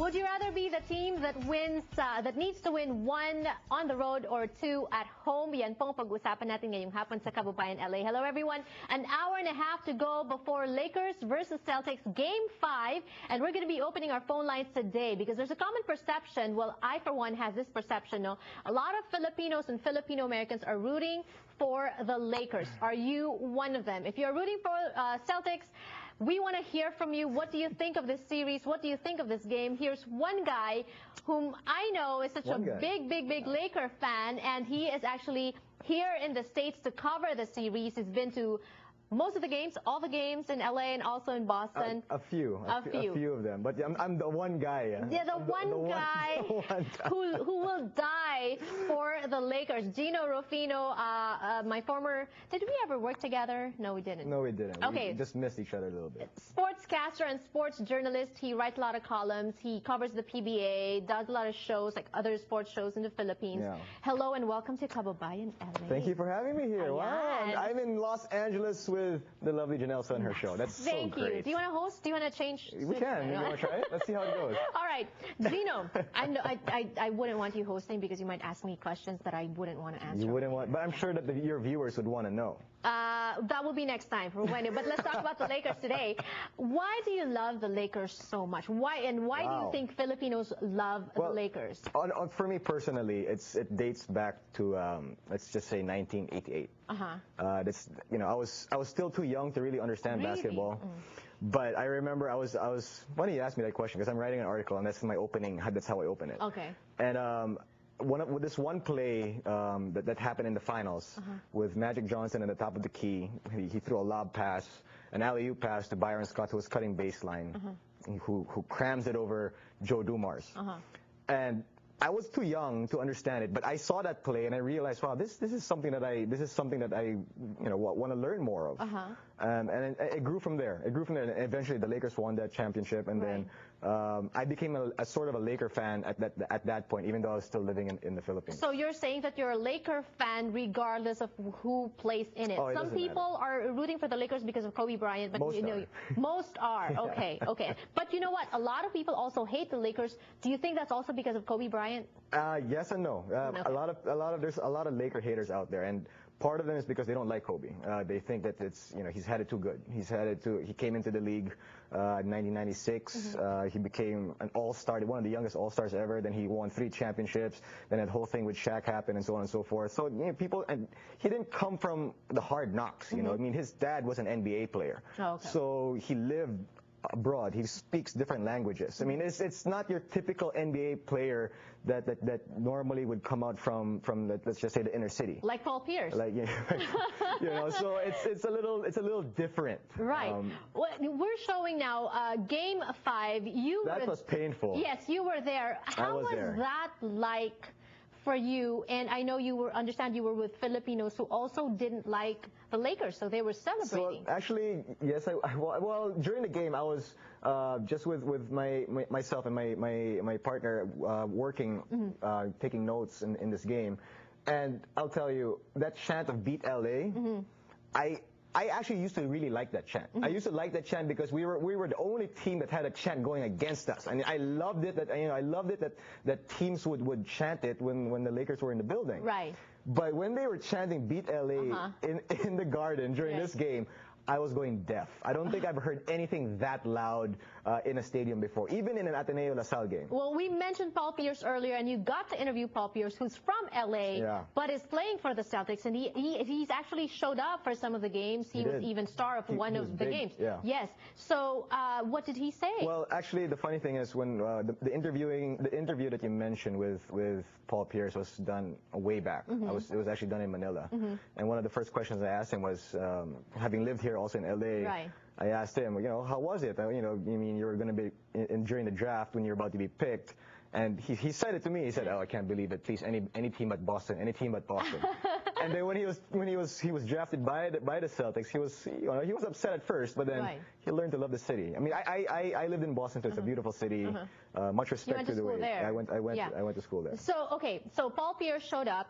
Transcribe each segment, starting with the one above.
Would you rather be the team that wins, that needs to win 1 on the road or 2 at home? Yan pong pag-usapan natin ngayong hapon sa Kababayan, LA. Hello everyone. An hour and a half to go before Lakers versus Celtics Game 5. And we're going to be opening our phone lines today because there's a common perception. Well, I for one has this perception. No, a lot of Filipinos and Filipino Americans are rooting for the Lakers. Are you one of them? If you're rooting for Celtics, we want to hear from you. What do you think of this series? What do you think of this game? Here's one guy whom I know is such a big Laker fan, and he is actually here in the States to cover the series. He's been to most of the games, all the games in LA and also in Boston. A few of them. But I'm the one guy. Yeah, the one guy who will die for the Lakers. Gino Rufino, my former. Did we ever work together? No, we didn't. No, we didn't. Okay. We just missed each other a little bit. Sportscaster and sports journalist. He writes a lot of columns. He covers the PBA, does a lot of shows, like other sports shows in the Philippines. Yeah. Hello and welcome to Kababayan, LA. Thank you for having me here. Ayan. Wow. I'm in Los Angeles with the lovely Janelle on her show. That's so great. Thank you. Do you want to host? Do you want to change? We can. You want to try it? Let's see how it goes. All right. Gino, I wouldn't want you hosting because you might ask me questions that I wouldn't want to answer. You wouldn't want, but I'm sure that your viewers would want to know. That will be next time for when. But let's talk about the Lakers today. Why do you love the Lakers so much? Why do you think Filipinos love the Lakers? For me personally, it dates back to let's just say 1988. That's, you know, I was still too young to really understand basketball. But I remember I was funny you asked me that question because I'm writing an article and that's my opening. That's how I open it. Okay. And with this one play that happened in the finals with Magic Johnson at the top of the key, he threw a lob pass, an alley-oop pass to Byron Scott, who was cutting baseline, who crams it over Joe Dumars. And I was too young to understand it, but I saw that play and I realized, wow, this is something that I want to learn more of. And it grew from there. It grew from there, and eventually the Lakers won that championship, and then I became a sort of a Laker fan at that point, even though I was still living in the Philippines. So you're saying that you're a Laker fan regardless of who plays in it. Oh, Some people are rooting for the Lakers because of Kobe Bryant, but most are. Okay, okay. But you know what? A lot of people also hate the Lakers. Do you think that's also because of Kobe Bryant? Yes and no. There's a lot of Laker haters out there, and part of them is because they don't like Kobe. They think that he's had it too good. He came into the league in 1996. He became an all-star, one of the youngest all-stars ever. Then he won 3 championships. Then that whole thing with Shaq happened, and so on and so forth. So and he didn't come from the hard knocks. You know, I mean, his dad was an NBA player, so he lived abroad. He speaks different languages. I mean, it's not your typical NBA player that normally would come out from let's just say the inner city. Like Paul Pierce. Like so it's a little different. Right. Well, we're showing now Game 5. That was painful. Yes, you were there. How was that like for you? And I know you were with Filipinos who also didn't like the Lakers, so they were celebrating. So actually, yes. Well, during the game, I was just with myself and my partner working, taking notes in this game, and I'll tell you that chant of "Beat LA," I actually used to really like that chant. I used to like that chant because we were the only team that had a chant going against us, and I loved it that teams would chant it when the Lakers were in the building. Right. But when they were chanting "Beat LA" in the Garden during this game, I was going deaf. I don't think I've heard anything that loud in a stadium before, even in an Ateneo LaSalle game. Well, we mentioned Paul Pierce earlier, and you got to interview Paul Pierce, who's from LA, but is playing for the Celtics, and he's actually showed up for some of the games. He was even star of one of the games. Yeah. Yes. So what did he say? Well, actually, the funny thing is when the interview that you mentioned with Paul Pierce was done way back. It was actually done in Manila, and one of the first questions I asked him was, having lived here also in LA. Right. I asked him, how was it? You mean you were going to be during the draft when you're about to be picked, and he said it to me. He said, "Oh, I can't believe it. Please, any team but Boston. Any team but Boston." And then when he was drafted by the Celtics, he was upset at first, but then he learned to love the city. I mean, I lived in Boston, so it's a beautiful city. Much respect to the way there. I went to school there. So Paul Pierce showed up.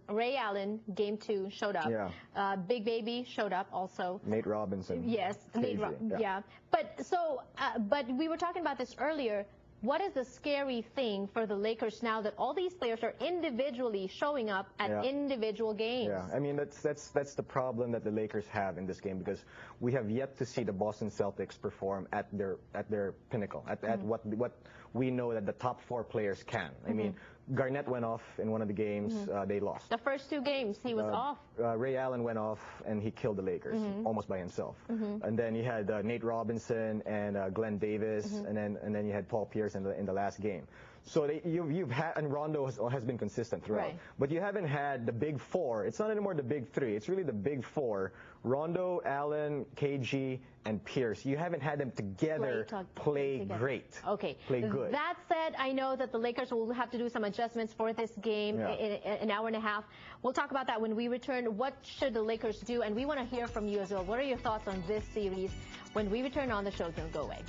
Ray Allen, Game 2, showed up. Yeah. Big Baby showed up also. Nate Robinson. Yes, Nate Robinson. Yeah. But we were talking about this earlier. what is the scary thing for the Lakers now that all these players are individually showing up at individual games? Yeah, I mean that's the problem that the Lakers have in this game, because we have yet to see the Boston Celtics perform at their pinnacle, at what we know that the top 4 players can. I mean, Garnett went off in one of the games, they lost. The first 2 games he was off. Ray Allen went off and he killed the Lakers almost by himself. And then you had Nate Robinson and Glenn Davis, and then you had Paul Pierce in the last game. So you've had, and Rondo has been consistent throughout. Right. But you haven't had the big 4. It's not anymore the big 3. It's really the big 4: Rondo, Allen, KG, and Pierce. You haven't had them together play great. Okay. Play good. That said, I know that the Lakers will have to do some adjustments for this game in an hour and a half. We'll talk about that when we return. What should the Lakers do? And we want to hear from you as well. What are your thoughts on this series? When we return on the show, don't go away.